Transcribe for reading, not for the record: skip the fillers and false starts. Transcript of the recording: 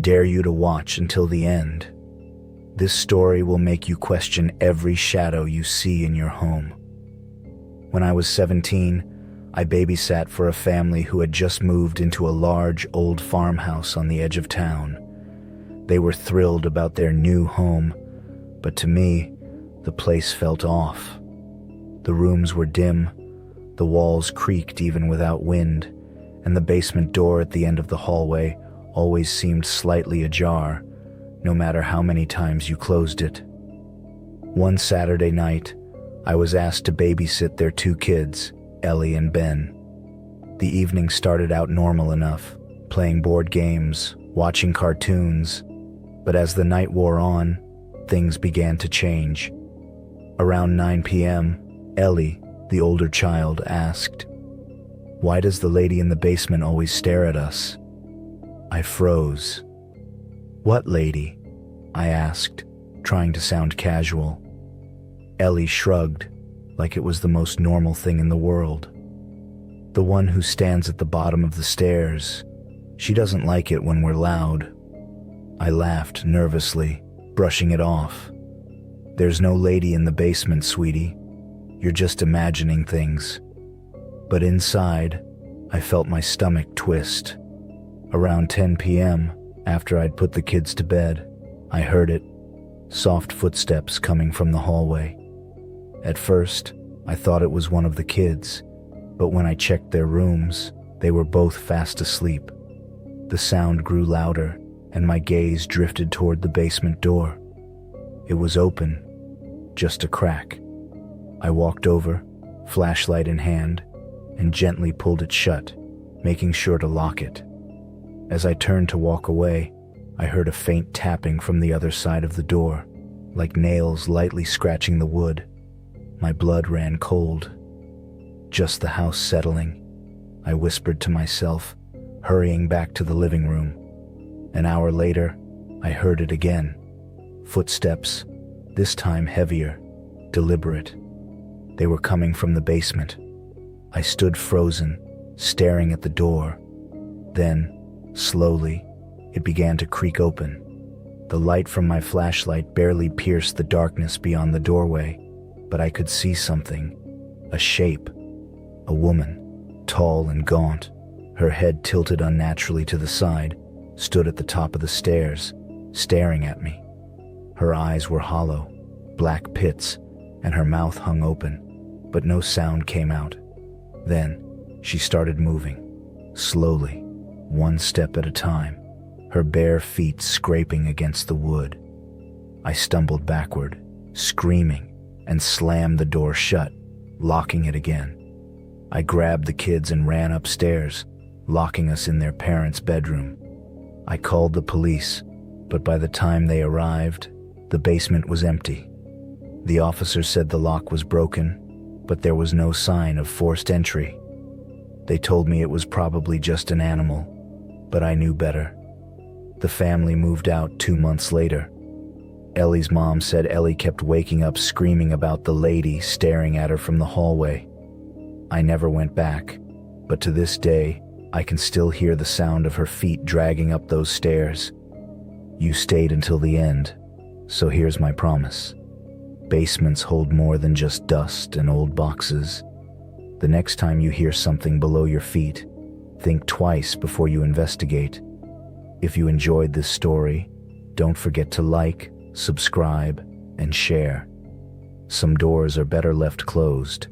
dare you to watch until the end. This story will make you question every shadow you see in your home. When I was 17, I babysat for a family who had just moved into a large, old farmhouse on the edge of town. They were thrilled about their new home, but to me, the place felt off. The rooms were dim, the walls creaked even without wind, and the basement door at the end of the hallway always seemed slightly ajar, no matter how many times you closed it. One Saturday night, I was asked to babysit their two kids, Ellie and Ben. The evening started out normal enough, playing board games, watching cartoons, but as the night wore on, things began to change. Around 9 p.m., Ellie, the older child, asked, "Why does the lady in the basement always stare at us?" I froze. "What lady?" I asked, trying to sound casual. Ellie shrugged, like it was the most normal thing in the world. "The one who stands at the bottom of the stairs. She doesn't like it when we're loud." I laughed nervously, brushing it off. "There's no lady in the basement, sweetie. You're just imagining things." But inside, I felt my stomach twist. Around 10 p.m., after I'd put the kids to bed, I heard it, soft footsteps coming from the hallway. At first, I thought it was one of the kids, but when I checked their rooms, they were both fast asleep. The sound grew louder, and my gaze drifted toward the basement door. It was open, just a crack. I walked over, flashlight in hand, and gently pulled it shut, making sure to lock it. As I turned to walk away, I heard a faint tapping from the other side of the door, like nails lightly scratching the wood. My blood ran cold. "Just the house settling," I whispered to myself, hurrying back to the living room. An hour later, I heard it again. Footsteps, this time heavier, deliberate. They were coming from the basement. I stood frozen, staring at the door. Then, slowly, it began to creak open. The light from my flashlight barely pierced the darkness beyond the doorway, but I could see something, a shape, a woman, tall and gaunt, her head tilted unnaturally to the side, stood at the top of the stairs, staring at me. Her eyes were hollow, black pits, and her mouth hung open, but no sound came out. Then, she started moving, slowly, one step at a time, her bare feet scraping against the wood. I stumbled backward, screaming, and slammed the door shut, locking it again. I grabbed the kids and ran upstairs, locking us in their parents' bedroom. I called the police, but by the time they arrived, the basement was empty. The officer said the lock was broken, but there was no sign of forced entry. They told me it was probably just an animal, but I knew better. The family moved out 2 months later. Ellie's mom said Ellie kept waking up screaming about the lady staring at her from the hallway. I never went back, but to this day, I can still hear the sound of her feet dragging up those stairs. You stayed until the end, so here's my promise. Basements hold more than just dust and old boxes. The next time you hear something below your feet, think twice before you investigate. If you enjoyed this story, don't forget to like, subscribe, and share. Some doors are better left closed.